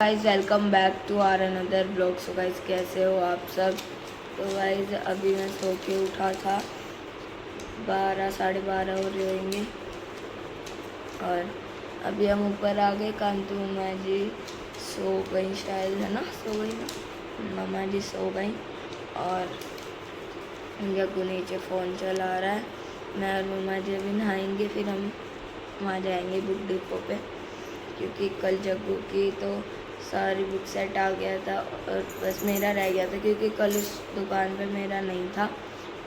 Guys welcome back to our another blog. So guys कैसे हो आप सब। तो गाइज अभी मैं सो के उठा था, 12 साढ़े 12 हो रहे होंगे और अभी हम ऊपर आ गए। कांतु मम्मा जी सो गई शायद, है ना, सो गई ना, मम्मा जी सो गई और जग्गू नीचे फ़ोन चला रहा है। मैं और मम्मा जी अभी नहाएंगे, फिर हम वहाँ जाएंगे बुक डिपो पे, क्योंकि कल जग्गू की तो सारी बुक सेट आ गया था और बस मेरा रह गया था, क्योंकि कल उस दुकान पे मेरा नहीं था।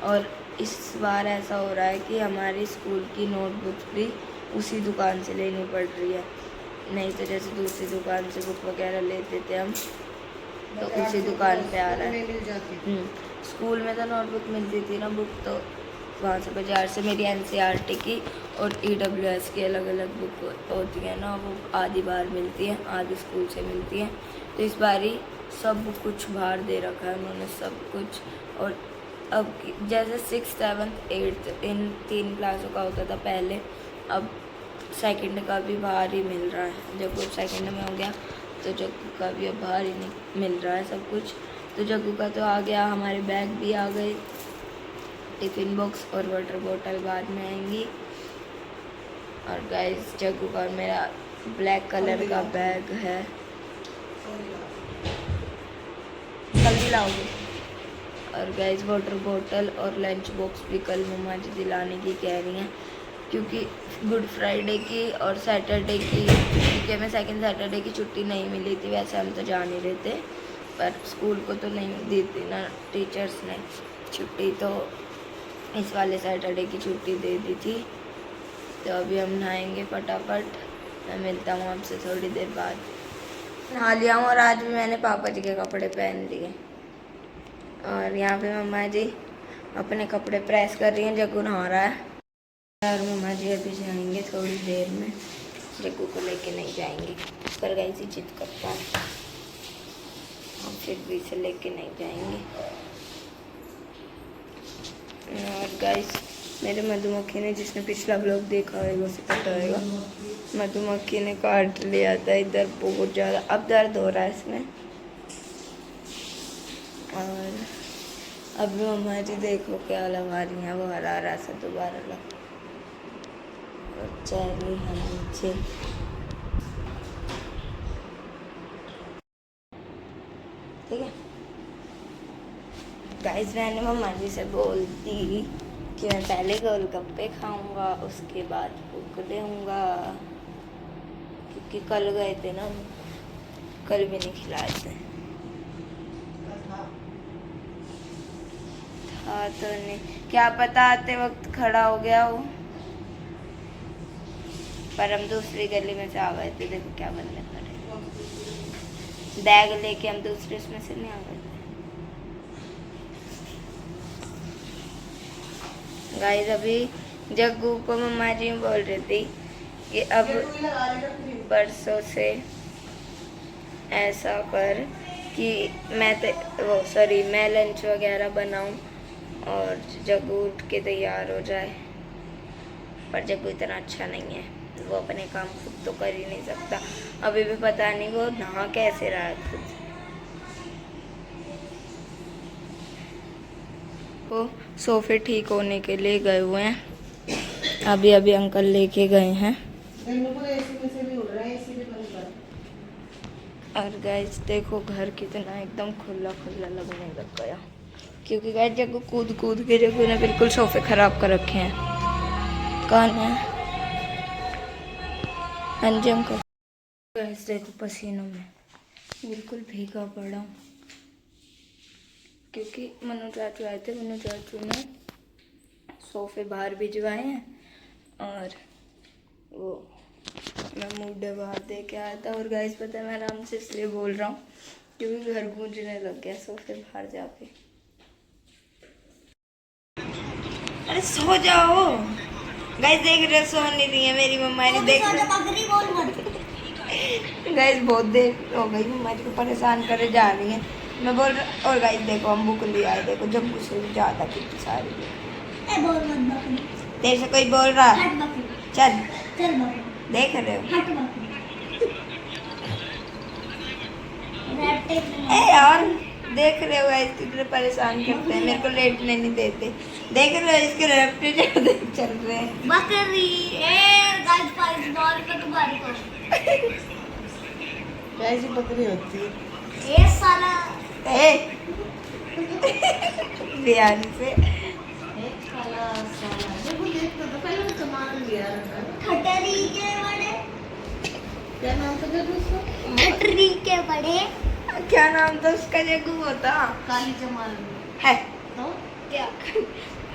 और इस बार ऐसा हो रहा है कि हमारी स्कूल की नोटबुक भी उसी दुकान से लेनी पड़ रही है। नहीं तो जैसे दूसरी दुकान से बुक वगैरह लेते थे हम, तो उसी दुकान पे आ रहा है। स्कूल में तो नोटबुक मिलती थी ना, बुक तो वहाँ से बाज़ार से मेरी NCERT की और EWS की अलग अलग बुक होती है ना, वो आधी बार मिलती है, आधी स्कूल से मिलती है। तो इस बारी सब कुछ बाहर दे रखा है उन्होंने, सब कुछ। और अब जैसे 6th 7th 8th इन 3 क्लासों का होता था पहले, अब सेकंड का भी बाहर ही मिल रहा है। जब वो सेकंड में हो गया तो जग्गू का भी अब बाहर ही मिल रहा है सब कुछ। तो जग्गू का तो आ गया, हमारे बैग भी आ गए, टिफ़िन बॉक्स और वाटर बॉटल बाद में आएंगी। और गाइस जग्गू का और मेरा ब्लैक कलर का बैग है, कल दिलाओगे। और गाइस वाटर बॉटल और लंच बॉक्स भी कल मम्मा जी दिलाने की कह रही हैं, क्योंकि गुड फ्राइडे की और सैटरडे की, क्योंकि हमें सेकंड सैटरडे की छुट्टी नहीं मिली थी। वैसे हम तो जा नहीं रहे थे, पर स्कूल को तो नहीं दी थी ना टीचर्स ने छुट्टी, तो इस वाले सैटरडे की छुट्टी दे दी थी। तो अभी हम नहाएंगे फटाफट। मैं मिलता हूँ आपसे थोड़ी देर बाद। नहा लिया हूँ और आज भी मैंने पापा जी के कपड़े पहन लिए। और यहाँ पे मम्मा जी अपने कपड़े प्रेस कर रही हैं, जग्गू नहा रहा है। और मम्मा जी अभी जाएंगे थोड़ी देर में, जग्गू को लेके नहीं जाएंगे, पर गई सी जिद करता है, हम फिर भी इसे लेके नहीं जाएंगे। और गाइस मेरे मधुमक्खी ने, जिसने पिछला ब्लॉग देखा होगा उसे पता होगा, मधुमक्खी ने काट लिया था इधर बहुत ज़्यादा, अब दर्द हो रहा है इसमें। और अभी मम्मा जी देखो क्या लगा रही हैं, वो हरा रहा सा दोबारा लगा, और चेरी है नीचे। ठीक है गाइस, मैंने मम्मा जी से बोल दी कि मैं पहले गोलगप्पे खाऊंगा, उसके बाद बुक लेऊंगा, क्योंकि कल गए थे ना, कल भी नहीं खिलाए थे। हाँ तो नहीं, क्या पता आते वक्त खड़ा हो गया हो, पर हम दूसरी गली में से आ गए थे। देखो क्या बनने पड़े, बैग लेके हम दूसरे उसमें से नहीं आ गए थे। गाइस अभी जग्गू को मम्मा जी बोल रही थी कि अब परसों से ऐसा कर कि मैं लंच वगैरह बनाऊं और जग्गू उठ के तैयार हो जाए। पर जग्गू इतना अच्छा नहीं है, वो अपने काम खुद तो कर ही नहीं सकता। अभी भी पता नहीं वो नहा कैसे रहा है खुद। वो सोफे ठीक होने के लिए गए हुए हैं, अभी अभी अंकल लेके गए हैं। और गाइस देखो घर कितना एकदम खुला खुला लगने लग गया, क्योंकि गाइस जग्गू कूद कूद के जग्गू ने बिल्कुल सोफे खराब कर रखे हैं। कौन है? हाँ जी अंकल। गाइस देखो पसीनों में बिल्कुल भीगा पड़ा हूँ, क्योंकि मनु चाचू आए थे, मनु चाचू ने सोफे बाहर भिजवाए हैं और वो मैं मुंडे बाहर दे के आया था। और गाइस पता है मैं आराम से इसलिए बोल रहा हूँ क्योंकि घर गूंजने लग गया सोफे बाहर जाके। अरे सो जाओ गाइस, देख रहे हो सो नहीं रही है मेरी मम्मा ने, देख गाइस बहुत देर हो गई, मम्मा जी को परेशान करे जा रही है। मैं बोल रहा, और गाइस देखो हम बुक ले आए, देखो जब मुझसे ज़्यादा कितनी सारी तेरे से कोई बोल रहा है, चल देख रहे हो। ए यार देख रहे हो गाइस कितने परेशान करते हैं, मेरे को लेटने नहीं देते। देख रहे हो इसके रैप्टे चल रहे हैं। बकरी ए गाइस पाइस बॉल पे तुम्हारी को कैसी बकरी होती है? ए साला ए बिहारी से एक साला साला देखो देखो तो पहले तो मान लिया। खटरी के बड़े क्या नाम था उसका? खटरी के बड़े क्या नाम था उसका? जग्गू होता काली चमार है तो क्या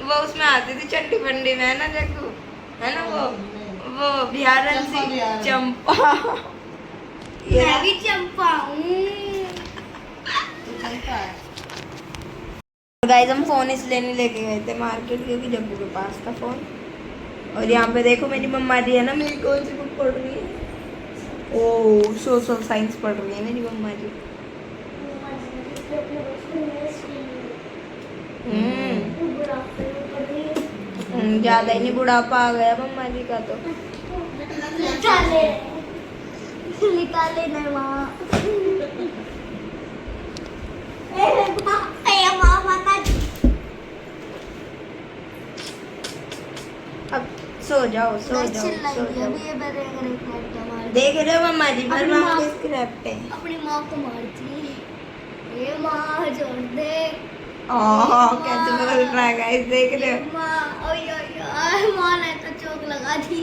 वो, उसमें आती थी चंडी पंडी में, है ना जग्गू, है ना वो बिहारन चंपा सी बिहारन। चंपा। मैं भी चंपा हूँ। तू चलता है। गाइस हम फोन इसलिए नहीं लेके गए थे मार्केट क्योंकि जग्गू के पास था फोन। और यहाँ पे देखो मेरी मम्मा जी है ना, मेरी कौन सी बुक पढ़ रही है? ओ सोशल साइंस पढ़ रही है मेरी मम्मा जी। ज्यादा ही नहीं बुढ़ापा आ गया मम्मा जी का तो। निकाले निकाले नहीं माँ अब सो जाओ सो जाओ सो जाओ। देख रहे हो मम्मा जी अपनी बर्मा माँ- के स्क्रिप्ट है। अपनी माँ को मारती ये माँ छोड़ दे ओह कैसे बोल रहा है गाइस, देख रहे हो? माँ ओय ओय ओय माँ ने तो चोक लगा दी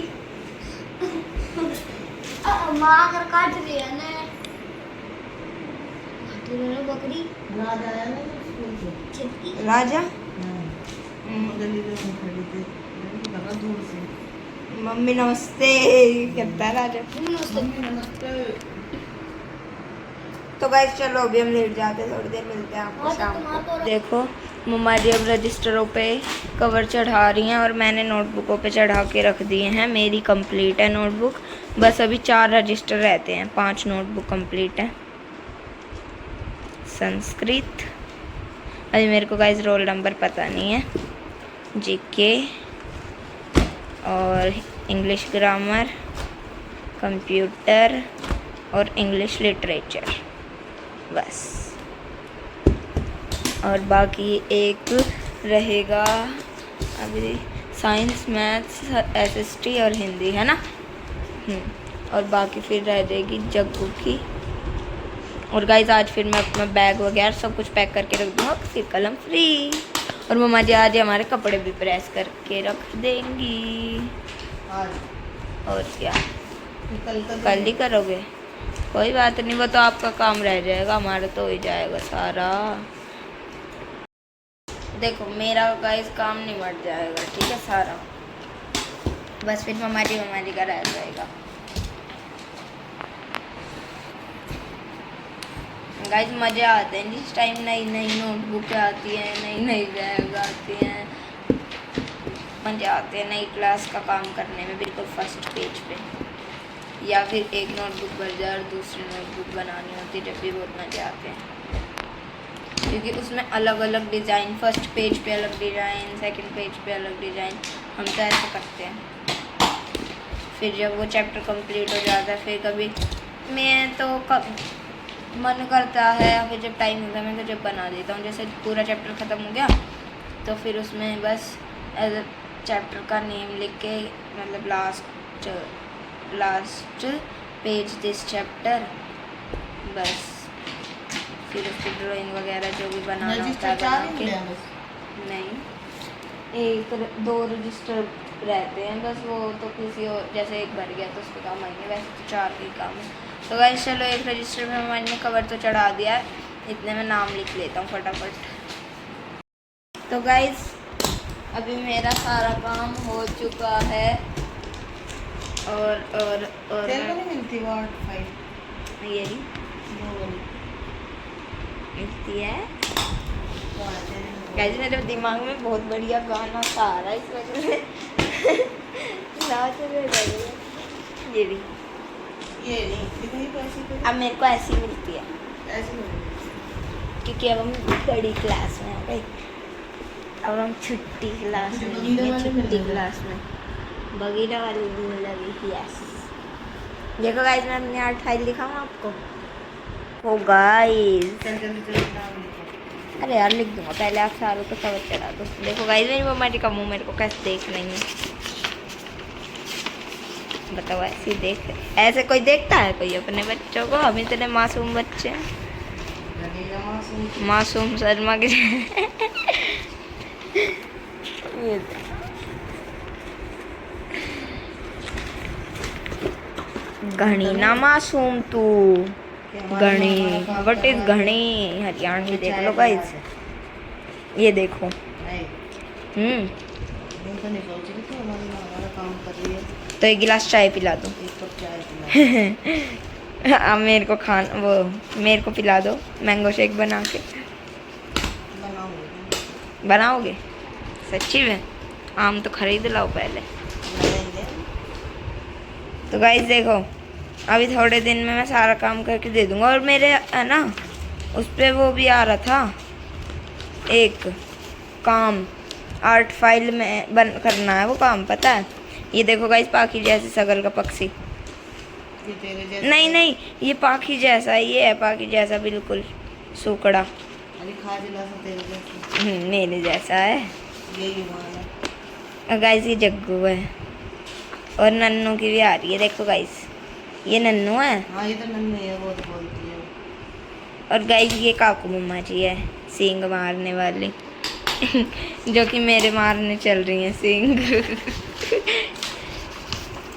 माँ अगर काट रही है ना तो बकरी राजा आया ना स्कूल से। छिपकी राजा गली में खड़ी थी, लगा दूर से। मम्मी नमस्ते कहता है राजा। नमस्ते। तो गाइस चलो अभी हम लेट जाते हैं, थोड़ी देर मिलते हैं आपको शाम को। देखो मम्मा जी अब रजिस्टरों पे कवर चढ़ा रही हैं और मैंने नोटबुकों पे चढ़ा के रख दिए हैं। मेरी कंप्लीट है नोटबुक, बस अभी 4 रजिस्टर रहते हैं, 5 नोटबुक कंप्लीट है। संस्कृत अभी मेरे को गाइस रोल नंबर पता नहीं है, जीके और इंग्लिश ग्रामर, कंप्यूटर और इंग्लिश लिटरेचर बस। और बाकी एक रहेगा अभी साइंस, मैथ्स, एसएसटी और हिंदी, है ना। और बाकी फिर रह जाएगी जग्गू की। और गाइस आज फिर मैं अपना बैग वगैरह सब कुछ पैक करके रख दूँगा, फिर कल हम फ्री। और मम्मा जी आज हमारे कपड़े भी प्रेस करके रख देंगी। आज और क्या कल कल ही करोगे? कोई बात नहीं, वो तो आपका काम रह जाएगा, हमारा तो हो ही जाएगा सारा। देखो मेरा गाइस काम नहीं बढ़ जाएगा, ठीक है सारा, बस फिर मम्मा जी का रह जाएगा। गाइस मज़े आते हैं जिस टाइम नई नई नोटबुक आती हैं, नई नई बैग आती हैं, मज़े आते हैं नई क्लास का काम करने में, बिल्कुल फर्स्ट पेज पे। या फिर एक नोटबुक भर जाए और दूसरी नोटबुक बनानी होती है, जब भी बहुत मज़े आते हैं क्योंकि उसमें अलग अलग डिज़ाइन, फर्स्ट पेज पे अलग डिज़ाइन, सेकंड पेज पे अलग डिज़ाइन, हम तो ऐसे करते हैं। फिर जब वो चैप्टर कंप्लीट हो जाता है, फिर कभी मैं तो मन करता है या फिर जब टाइम होता है मैं तो जब बना देता हूँ। जैसे पूरा चैप्टर ख़त्म हो गया तो फिर उसमें बस चैप्टर का नेम लिख के, मतलब लास्ट पेज दिस चैप्टर, बस फिर उसकी ड्राइंग वगैरह जो भी बनाना होता है बना के। नहीं, 1-2 रजिस्टर रहते हैं बस, वो तो किसी और जैसे एक भर गया तो उसके काम आएंगे, वैसे तो 4 के काम है। तो गाइस चलो एक रजिस्टर में मैंने कवर तो चढ़ा दिया है, इतने में नाम लिख लेता हूँ फटाफट। तो गाइस अभी मेरा सारा काम हो चुका है और तेरे को नहीं मिलती वर्ड फाइल यही मिलती है। गाइस मेरे दिमाग में बहुत बढ़िया गाना सा आ रहा है, इस वजह से नाच रहे हैं। ये भी ये नहीं दिखाई पैसे तो अब मेरे को ऐसी मिलती है ऐसे मिलती क्योंकि अब हम बड़ी क्लास में आ गए, अब हम छुट्टी क्लास में बगीरा हैं, वाले छुट्टी मिल रहे। क्लास में बगीरा वाली दिन लगी। यस देखो गाइस मैं अपनी आर्ट फाइल दिखाऊँ आपको, देखो गाइस, चल जल्दी जल्दी नाम लिखो। अरे यार लिख दूंगा, पहले आप सारों को सबक चढ़ा दो। देखो गाइस मेरी मम्मा जी का मुंह मेरे को कैसे देख रही है, बताओ ऐसे ही देख, ऐसे कोई देखता है कोई अपने बच्चों को? हम इतने मासूम बच्चे हैं, लगेगा मासूम। मासूम शर्मा के ये घनी ना मासूम तू, घनी, व्हाट इज घनी हरियाणवी? देख लो गाइस, ये देखो। नहीं तो नहीं सोच रही थी, हमारा काम कर रही है। तो एक गिलास चाय पिला दो। एक कप चाय पिला। अब मेरे को वो मेरे को पिला दो मैंगो शेक बना के। बनाऊंगी। बनाओगे सच्ची में? आम तो खरीद लाओ पहले। बनाएंगे। तो गाइस देखो, अभी थोड़े दिन में मैं सारा काम करके दे दूंगा। और मेरे है ना उस पर वो भी आ रहा था एक काम, आर्ट फाइल में बन करना है वो काम, पता है? ये देखो गाइस, पाखी जैसे शकल का पक्षी। ये तेरे जैसा नहीं नहीं, ये पाखी जैसा, ये है पाखी जैसा बिल्कुल सुकड़ा। अरे खाजिला सा तेरे जैसा। मेरे जैसा है। यही मान है। और गाइस ये जग्गू है, और नन्नू की भी आ रही है। देखो गाइस, ये नन्नू है, हाँ ये तो नन्ही है, वो तो बोलती है। और गाइस ये काकू मम्मा जी है, सींग मारने वाली जो कि मेरे मारने चल रही हैं सींग।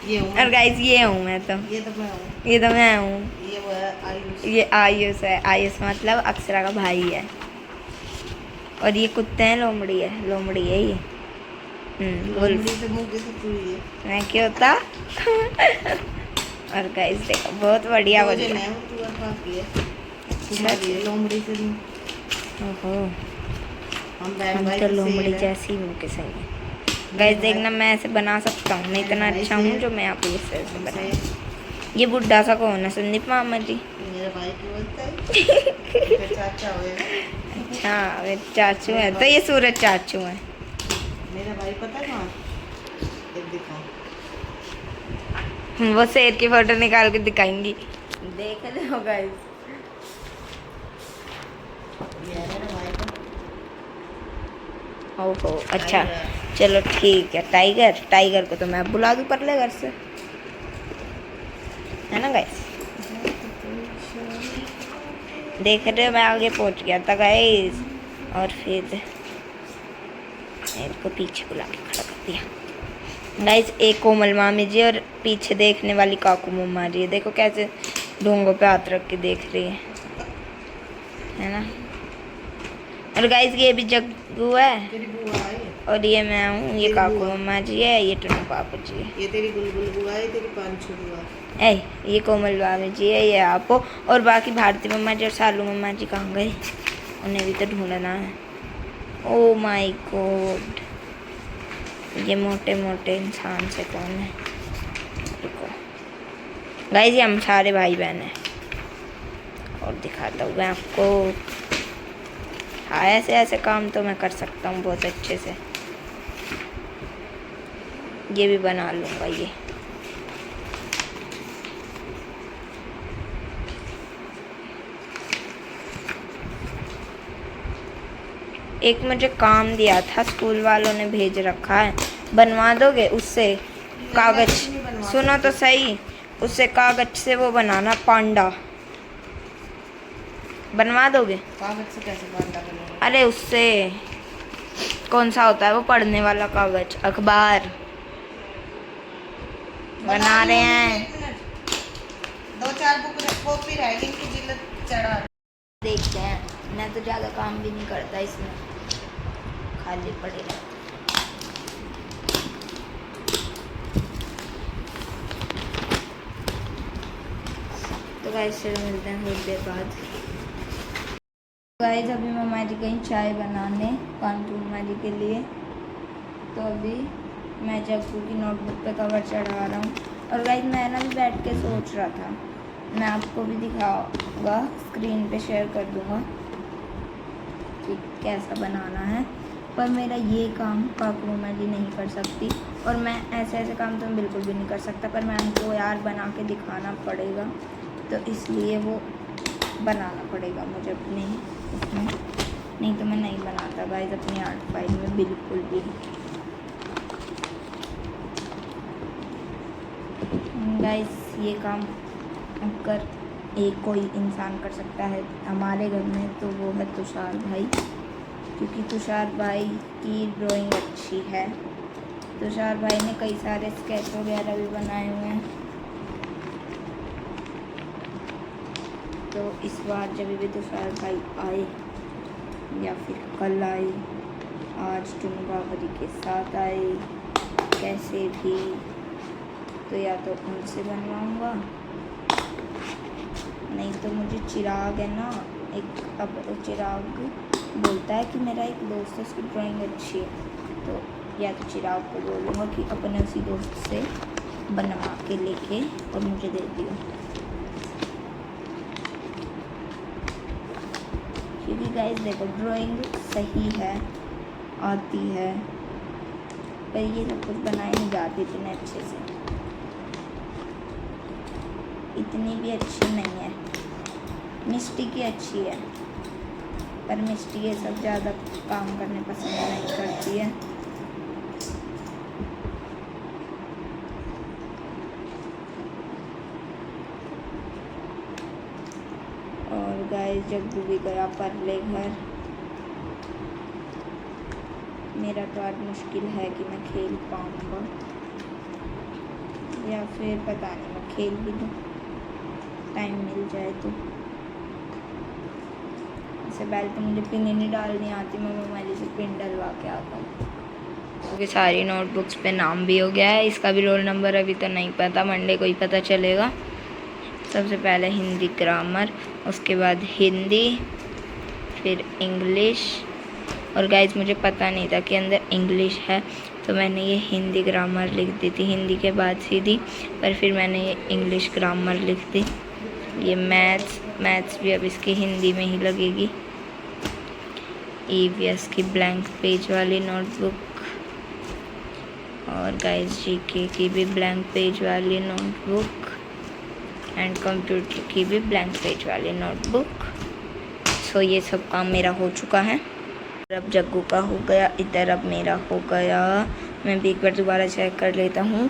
ये हूँ और गाइस ये हूँ मैं तो, ये तो मैं हूँ। ये तो मैं हूँ। ये वो है आयुष। ये आयुष है, आयुष मतलब अक्षरा का भाई है। और ये कुत्ते हैं, लोमड़ी है, लोमड़ी है ये। बोल लोमड़ी से मुंह कैसे चुई है? मैं क्यों होता। और गाइस देखो, बहुत बढ़िया मुझे बढ़िया। नहीं, वो तू रखा है तुम्हारी है लोमड़ी से मुंह। ओहो, हम बहन हम भाई तो के लोमड़ी शेर हैं। जैसी मुँह के सही है। गाइस देखना, मैं ऐसे बना सकता हूँ, मैं इतना अच्छा हूँ जो मैं आप लोग से ऐसे बना। ये बुढ़ा सा कौन है? संदीप मामा जी। मेरा भाई क्यों बोलता है? मेरा चाचा होएगा। अच्छा मेरे चाचू हैं, तो ये सूरज चाचू हैं। मेरा भाई पता है कहाँ? एक दिखाओ। वो शेर की फोटो निकाल के दिखाएंगी, देख लो गाइस। ये है मेरा भाई का। ओहो अच्छा, चलो ठीक है। टाइगर, टाइगर को तो मैं अब बुला दूँ परले घर से, है ना गाइस? देख रहे हो, मैं आगे पहुंच गया था गाइस, और फिर मेरे को पीछे बुला के खड़ा कर दिया। गाइस एक कोमल मामी जी और पीछे देखने वाली काकू मम्मा जी, देखो कैसे ढोंगों पे हाथ रख के देख रही है ना? और गाइस ये भी जग्गू है, तेरी बुआ है ये। और ये मैं हूँ, ये काकू मम्मा जी है, ये टुन्नू पापू जी है। ये तेरी गुलगुल बुआ है, तेरी पांचू बुआ। ए ये कोमल मामी जी है, ये आप हो, और बाकी भारती मम्मा जी और सालू मम्मा जी कहाँ गए? उन्हें भी तो ढूंढना है। ओ माय गॉड, ये मोटे मोटे इंसान से कौन है? रुको गाइस, ये हम सारे भाई बहन हैं, और दिखाता हूँ मैं आपको। हाँ ऐसे ऐसे काम तो मैं कर सकता हूँ बहुत अच्छे से। ये भी बना लूँगा ये। एक मुझे काम दिया था, स्कूल वालों ने भेज रखा है, बनवा दोगे उससे कागज? सुनो तो सही, उससे कागज से वो बनाना पांडा, बनवा दोगे? कागज से कैसे पांडा बनेगा? अरे उससे कौन सा होता है वो पढ़ने वाला कागज, अखबार बना रहे हैं। 2-4 बुक कॉपी रहेगी इनकी जिल्लत चढ़ा। देखते हैं, मैं तो ज़्यादा काम भी नहीं करता इसमें, खाली पड़े रहता। तो गाइस चलो मिलते हैं थोड़ी देर बाद। गाइस अभी मम्मा जी गई चाय बनाने कांटू मम्मा जी के लिए, तो अभी मैं जग्गू की नोटबुक पे कवर चढ़ा रहा हूँ। और गाइस मैं ना भी बैठ के सोच रहा था, मैं आपको भी दिखाऊंगा, स्क्रीन पे शेयर कर दूंगा कि कैसा बनाना है, पर मेरा ये काम काकू मम्मा जी नहीं कर सकती, और मैं ऐसे ऐसे काम तो मैं बिल्कुल भी नहीं कर सकता, पर मैं उनको यार बना के दिखाना पड़ेगा, तो इसलिए वो बनाना पड़ेगा मुझे अपने इसमें, नहीं तो मैं नहीं बनाता गाइस अपनी आर्ट फाइल में बिल्कुल भी। गाइस ये काम अगर एक कोई इंसान कर सकता है हमारे घर में तो वो है तुषार भाई, क्योंकि तुषार भाई की ड्राइंग अच्छी है। तुषार भाई ने कई सारे स्केच वगैरह भी बनाए हुए हैं। तो इस बार जब भी तुषार भाई आए या फिर कल आए, आज टुनु बाबरी के साथ आए, कैसे भी, तो या तो उनसे बनवाऊँगा, नहीं तो मुझे चिराग है ना एक, अब चिराग बोलता है कि मेरा एक दोस्त है उसकी ड्राइंग अच्छी है, तो या तो चिराग को बोलूँगा कि अपने उसी दोस्त से बनवा के लेके और मुझे दे दियो, क्योंकि गाइस देखो ड्राइंग सही है, आती है, पर ये सब कुछ बनाए नहीं जाती इतने अच्छे से, इतनी भी अच्छी नहीं है। मिस्टी की अच्छी है, पर मिस्टी ये सब ज़्यादा काम करने पसंद नहीं करती है। और गाइस जग्गू भी गया परले घर। मेरा तो आज मुश्किल है कि मैं खेल पाऊँगा, या फिर पता नहीं मैं खेल भी दूँ, टाइम मिल जाए तो। इससे पहले तो मुझे पिन ही नहीं डालनी आती, मैं मोबाइल से पिन डलवा के आता हूँ। क्योंकि सारी नोटबुक्स पे नाम भी हो गया है, इसका भी रोल नंबर अभी तो नहीं पता, मंडे को ही पता चलेगा। सबसे पहले हिंदी ग्रामर, उसके बाद हिंदी, फिर इंग्लिश। और गाइस मुझे पता नहीं था कि अंदर इंग्लिश है, तो मैंने ये हिंदी ग्रामर लिख दी थी, हिंदी के बाद सीधी, पर फिर मैंने ये इंग्लिश ग्रामर लिख दी। ये मैथ्स भी अब इसकी हिंदी में ही लगेगी। ईवीएस की ब्लैंक पेज वाली नोटबुक, और गाइस जीके की भी ब्लैंक पेज वाली नोटबुक, एंड कंप्यूटर की भी ब्लैंक पेज वाली नोटबुक। सो ये सब काम मेरा हो चुका है। अब जग्गू का हो गया, इधर अब मेरा हो गया। मैं भी एक बार दोबारा चेक कर लेता हूँ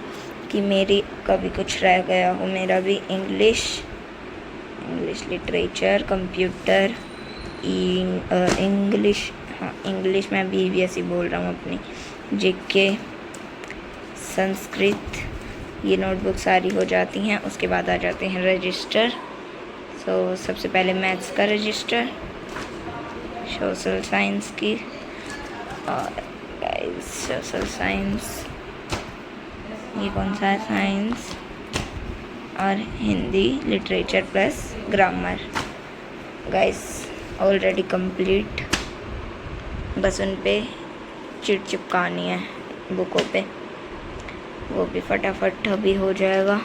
कि मेरी कभी कुछ रह गया हो। मेरा भी इंग्लिश लिटरेचर, कंप्यूटर, इंग्लिश, हाँ इंग्लिश मैं भी ईवीएस ही बोल रहा हूँ अपनी, जीके, संस्कृत, ये नोटबुक सारी हो जाती हैं। उसके बाद आ जाते हैं रजिस्टर। सो सबसे पहले मैथ्स का रजिस्टर, सोशल साइंस की, और गाइस सोशल साइंस, ये कौन सा है, साइंस, और Hindi literature plus grammar. Guys already complete, बस उन पे चिट चिपकानी है बुकों पे, वो भी फटाफट अभी हो जाएगा।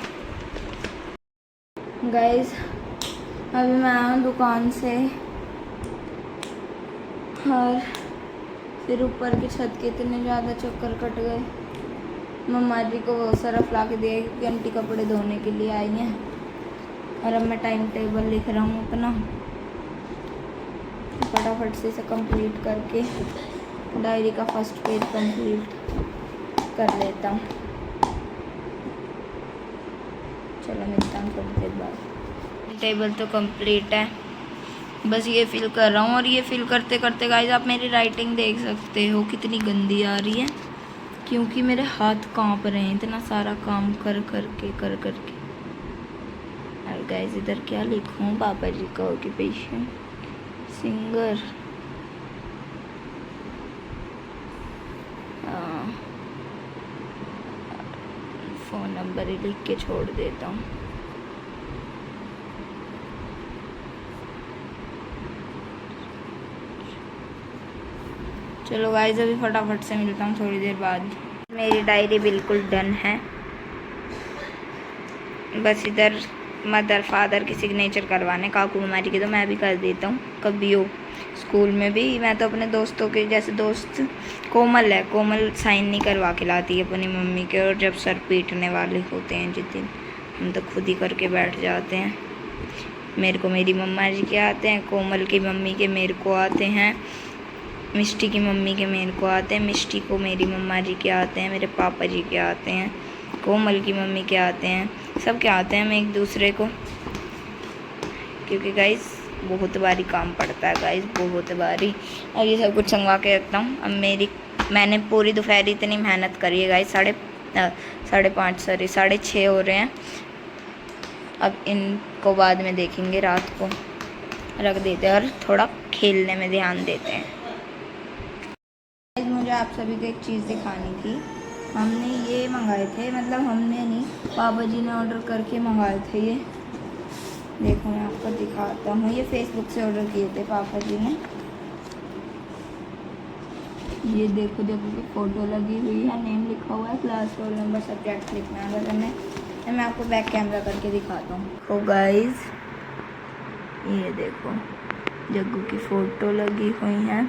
गाइस अभी मैं आया दुकान से, और फिर ऊपर की छत के इतने ज़्यादा चक्कर कट गए। मम्मा जी को वो सरफ ला के दिया क्योंकि आंटी कपड़े धोने के लिए आई हैं। और अब मैं टाइम टेबल लिख रहा हूँ अपना, फटाफट से इसे कंप्लीट करके डायरी का फर्स्ट पेज कंप्लीट कर लेता हूँ। चलो मिलता हूँ थोड़ी देर बाद। टेबल तो कंप्लीट है, बस ये फिल कर रहा हूँ। और ये फिल करते करते गाइस आप मेरी राइटिंग देख सकते हो कितनी गंदी आ रही है, क्योंकि मेरे हाथ कांप रहे हैं इतना सारा काम कर करके। और गाइस इधर क्या लिखूँ, पापा जी का ऑक्यूपेशन सिंगर, फ़ोन नंबर ही लिख के छोड़ देता हूँ। चलो गाइस अभी फटाफट से मिलता हूँ थोड़ी देर बाद। मेरी डायरी बिल्कुल डन है, बस इधर मदर फादर की सिग्नेचर करवाने, काकू हमारी की तो मैं भी कर देता हूँ कभी हो। स्कूल में भी मैं तो अपने दोस्तों के, जैसे दोस्त कोमल है, कोमल साइन नहीं करवा के लाती है अपनी मम्मी के, और जब सर पीटने वाले होते हैं जिस दिन, हम तो खुद ही करके बैठ जाते हैं। मेरे को मेरी मम्मा जी के आते हैं, कोमल की मम्मी के मेरे को आते हैं, मिष्टी की मम्मी के मेरे को आते हैं, मिष्टी को मेरी मम्मा जी के आते हैं, मेरे पापा जी के आते हैं, कोमल की मम्मी के आते हैं, सब के आते हैं। मैं एक दूसरे को, क्योंकि गाइस बहुत बारी काम पड़ता है गाइस, बहुत बारी। और ये सब कुछ संगवा के रखता हूँ। अब मैंने पूरी दोपहर इतनी मेहनत करी है गाइस, 6:30 हो रहे हैं। अब इनको बाद में देखेंगे, रात को रख देते हैं और थोड़ा खेलने में ध्यान देते हैं। मुझे आप सभी को एक चीज़ दिखानी थी। हमने ये मंगाए थे, मतलब हमने नहीं, पापा जी ने ऑर्डर करके मंगाए थे ये। देखो मैं आपको दिखाता हूँ, ये फेसबुक से ऑर्डर किए थे पापा जी ने। ये देखो कि फ़ोटो लगी हुई है, नेम लिखा हुआ है, क्लास, रोल नंबर, सब्जेक्ट लिखना है। अगर मैं आपको बैक कैमरा करके दिखाता हूँ। तो गाइस ये देखो जग्गू की फ़ोटो लगी हुई है,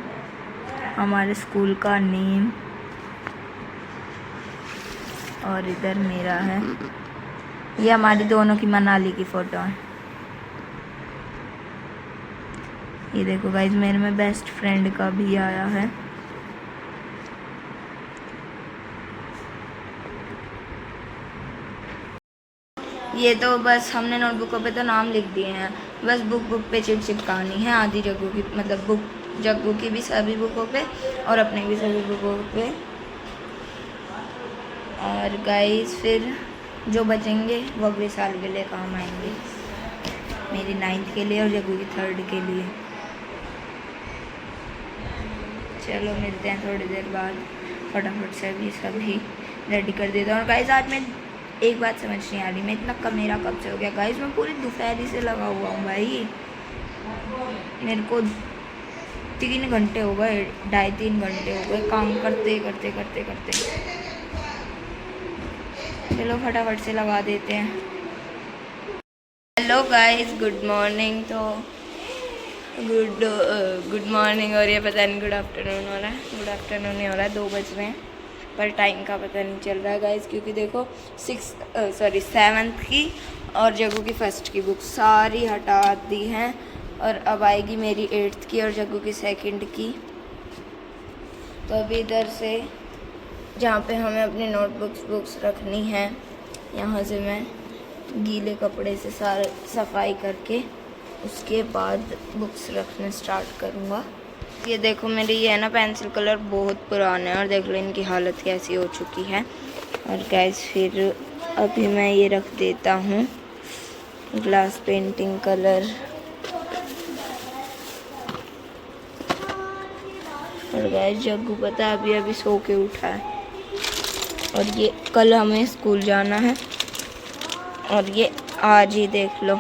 हमारे स्कूल का नेम, और इधर मेरा है। ये हमारी दोनों की मनाली की फ़ोटो है। ये देखो गाइस मेरे में बेस्ट फ्रेंड का भी आया है। ये तो बस हमने नोटबुकों पे तो नाम लिख दिए हैं, बस बुक पे चिपकानी है। आधी जग्गू की, मतलब जग्गू की भी सभी बुकों पे और अपने भी सभी बुकों पे। और गाइस फिर जो बचेंगे वो अगले साल के लिए काम आएंगे, मेरी 9th के लिए और जग्गू की 3rd के लिए। चलो मिलते हैं थोड़ी देर बाद। फटाफट से अभी सभी रेडी कर देता हूँ। और गाइस आज मैं एक बात समझ नहीं आ रही, मैं इतना कमेरा कब से हो गया गाइस। मैं पूरी दोपहर से लगा हुआ हूँ भाई, मेरे को 3 घंटे हो गए, 2.5-3 घंटे हो गए काम करते करते करते करते। चलो फटाफट से लगा देते हैं। Hello guys, good morning. तो गुड मॉर्निंग, और ये पता नहीं गुड आफ्टरनून हो रहा है, गुड आफ्टरनून नहीं हो रहा है, 2 बज रहे हैं, पर टाइम का पता नहीं चल रहा है गाइस। क्योंकि देखो 7th की और जग्गू की 1st की बुक सारी हटा दी हैं, और अब आएगी मेरी 8th की और जग्गू की 2nd की। तो अभी इधर से जहाँ पे हमें अपनी बुक्स रखनी है, यहाँ से मैं गीले कपड़े से सारा सफाई करके उसके बाद बुक्स रखना स्टार्ट करूँगा। ये देखो मेरी ये है ना पेंसिल कलर बहुत पुराने हैं, और देख लो इनकी हालत कैसी हो चुकी है। और गाइस फिर अभी मैं ये रख देता हूँ ग्लास पेंटिंग कलर। और गाइस जग्गू पता है अभी सो के उठा है, और ये कल हमें स्कूल जाना है, और ये आज ही देख लो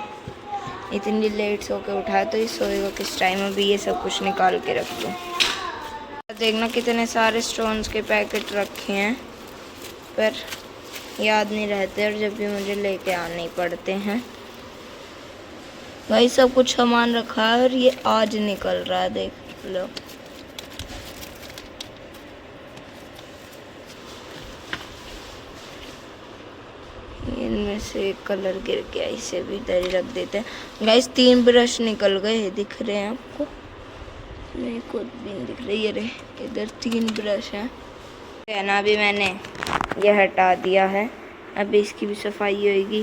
इतनी लेट सो के उठा है। तो ये सोएगा किस टाइम। अभी ये सब कुछ निकाल के रख दूँ। देखना कितने सारे स्टोन्स के पैकेट रखे हैं, पर याद नहीं रहते, और जब भी मुझे लेके आने ही पड़ते हैं। भाई सब कुछ सामान रखा है, और ये आज निकल रहा है, देख लो। इनमें से एक कलर गिर गया, इसे भी इधर ही रख देते हैं। गाइस 3 ब्रश निकल गए, दिख रहे हैं आपको? नहीं, खुद भी नहीं दिख रही। ये रहे, इधर 3 ब्रश हैं ना। अभी मैंने ये हटा दिया है, अभी इसकी भी सफाई होगी।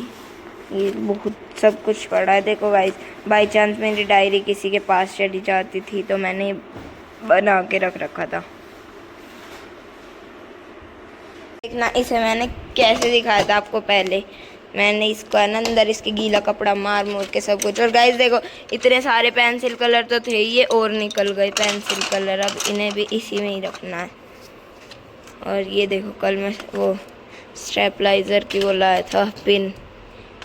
ये बहुत सब कुछ पड़ा है। देखो गाइस, बाई चांस मेरी डायरी किसी के पास चली जाती थी तो मैंने बना के रख रखा था। देखना इसे मैंने कैसे दिखाया था आपको पहले। मैंने इसको है ना अंदर इसके गीला कपड़ा मार मूर के सब कुछ। और गाइस देखो इतने सारे पेंसिल कलर तो थे ये, और निकल गए पेंसिल कलर। अब इन्हें भी इसी में ही रखना है। और ये देखो कल मैं वो स्टेपलाइज़र की वो लाया था पिन,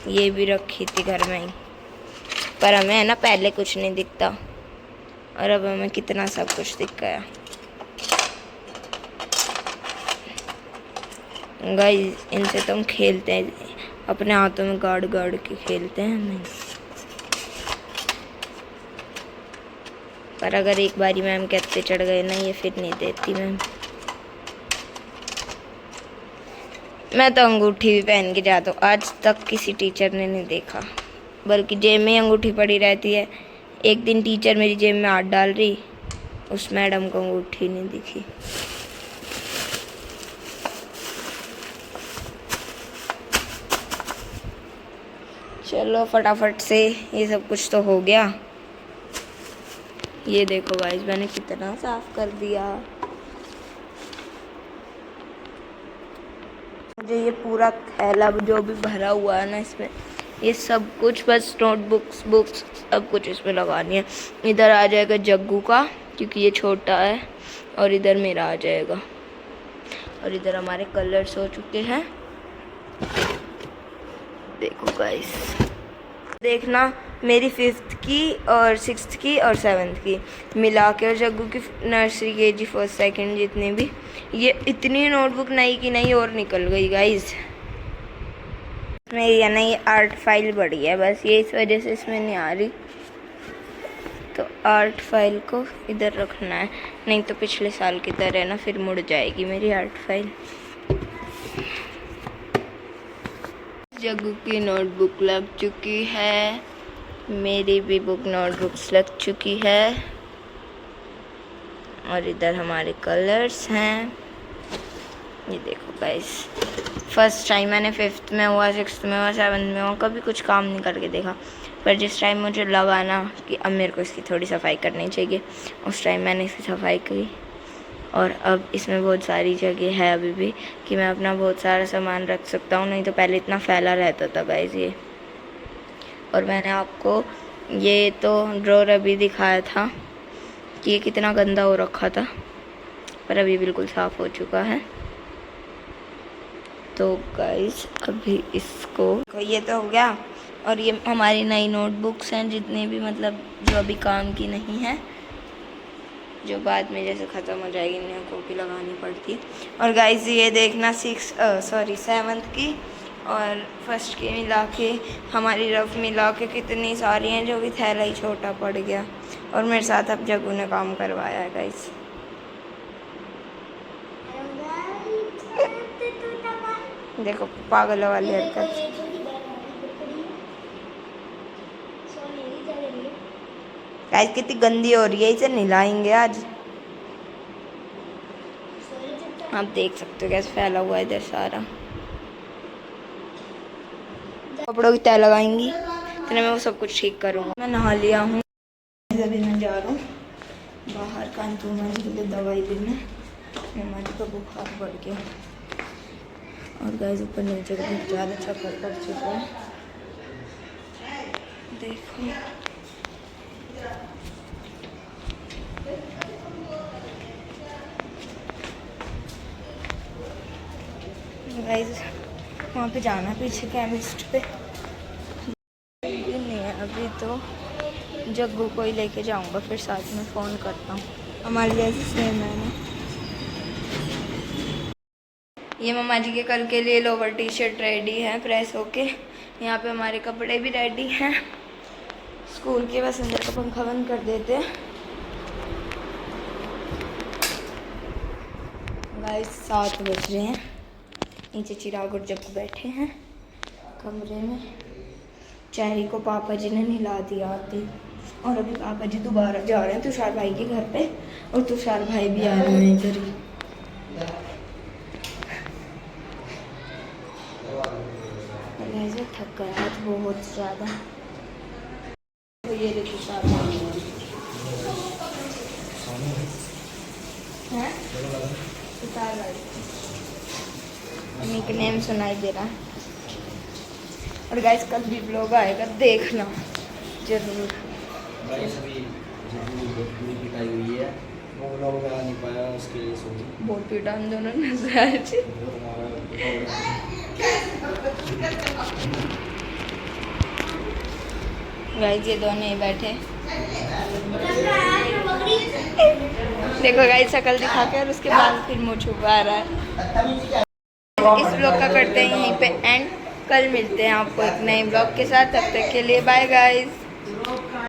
ये भी रखी थी घर में ही, पर हमें है ना पहले कुछ नहीं दिखता, और अब हमें कितना सब कुछ दिख गया। गाइस इनसे तो हम खेलते हैं, अपने हाथों में गाड़ गाड़ के खेलते हैं नहीं। पर अगर एक बारी मैम कहते चढ़ गए ना, ये फिर नहीं देती मैम। मैं तो अंगूठी भी पहन के जाता हूँ, आज तक किसी टीचर ने नहीं देखा। बल्कि जेब में ही अंगूठी पड़ी रहती है। एक दिन टीचर मेरी जेब में हाथ डाल रही, उस मैडम को अंगूठी नहीं दिखी। चलो फटाफट से ये सब कुछ तो हो गया। ये देखो गाइस मैंने कितना साफ कर दिया। मुझे ये पूरा थैला जो भी भरा हुआ है ना इसमें, ये सब कुछ बस नोटबुक्स बुक्स सब कुछ इसमें लगानी है। इधर आ जाएगा जग्गू का क्योंकि ये छोटा है, और इधर मेरा आ जाएगा। और इधर हमारे कलर्स हो चुके हैं। देखो गाइस, देखना मेरी 5th की और 6th की और 7th की मिला के, और जग्गू की नर्सरी KG 1st 2nd जितने भी, ये इतनी नोटबुक नई की नई और निकल गई गाइस। मेरी है ना ये आर्ट फाइल बड़ी है, बस ये इस वजह से इसमें नहीं आ रही। तो आर्ट फाइल को इधर रखना है, नहीं तो पिछले साल की तरह ना फिर मुड़ जाएगी मेरी आर्ट फाइल। जग्गू की नोटबुक लग चुकी है, मेरी भी बुक नोटबुक्स लग चुकी है, और इधर हमारे कलर्स हैं। ये देखो गाइस, फर्स्ट टाइम मैंने 5th में हुआ, 6th में हुआ, 7th में हुआ, कभी कुछ काम नहीं करके देखा। पर जिस टाइम मुझे लगा ना कि अब मेरे को इसकी थोड़ी सफाई करनी चाहिए, उस टाइम मैंने इसकी सफाई की। और अब इसमें बहुत सारी जगह है अभी भी कि मैं अपना बहुत सारा सामान रख सकता हूँ, नहीं तो पहले इतना फैला रहता था गाइस ये। और मैंने आपको ये तो ड्रॉर अभी दिखाया था कि ये कितना गंदा हो रखा था, पर अभी बिल्कुल साफ़ हो चुका है। तो गाइस अभी इसको, ये तो हो गया। और ये हमारी नई नोटबुक्स हैं जितनी भी, मतलब जो अभी काम की नहीं है, जो बाद में जैसे ख़त्म हो जाएगी इन्हें कॉपी लगानी पड़ती। और गाइस ये देखना 7th की और 1st की मिला के, हमारी रफ मिला के कितनी सारी हैं, जो भी थैला ही छोटा पड़ गया। और मेरे साथ अब जग्गू ने काम करवाया है गाइस। देखो पागल वाली हरकत। गाइस कितनी गंदी हो रही है, इसे नहलाएंगे आज। आप देख सकते हो कैसे फैला हुआ है इधर सारा। कपड़ों की तह लगाएंगी, इतने में वो सब कुछ ठीक करूँगा। मैं नहा लिया हूँ, अभी मैं जा रहा हूँ बाहर कांतू माजी के लिए दवाई लेने। माजी का बुखार बढ़ गया, और गाइस ऊपर नीचे बहुत ज़्यादा चक्कर पड़ चुका है। देखो गाइस, वहाँ पे जाना पीछे केमिस्ट पे नहीं है अभी, तो जग्गू को ही लेके जाऊँगा, फिर साथ में फ़ोन करता हूँ। हमारे जैसे सेम है ना। ये मम्मा जी के कल के लिए लोवर टी-शर्ट रेडी है प्रेस होके। यहाँ पे हमारे कपड़े भी रेडी हैं। स्कूल के बस अंदर का पंखा बंद कर देते हैं। गाइस 7 बज रहे हैं, नीचे चिराग और जग्गू बैठे हैं कमरे में। चेरी को पापा जी ने नहला दिया आते, और अभी पापा जी दोबारा जा रहे हैं तुषार भाई के घर पे, और तुषार भाई भी आ रहे हैं इधर ही। थक गया आज बहुत ज़्यादा। तो ये देखो तुषार भाई हैं, तुषार भाई निक नेम सुनाई दे रहा है। और गाइस कल भी व्लॉग आएगा, देखना जरूर। पिटाई हुई है, वो व्लॉग बना नहीं पाया, उसके लिए सॉरी। बहुत पीटा हम दोनों ने आज। गाइस ये दोनों ही बैठे, देखो गाइस शक्ल दिखा के, और उसके बाद फिर मुँह छुपा रहा है। इस ब्लॉग का करते हैं यहीं पे एंड। कल मिलते हैं आपको एक नए ब्लॉग के साथ, तब तक के लिए बाय गाइस।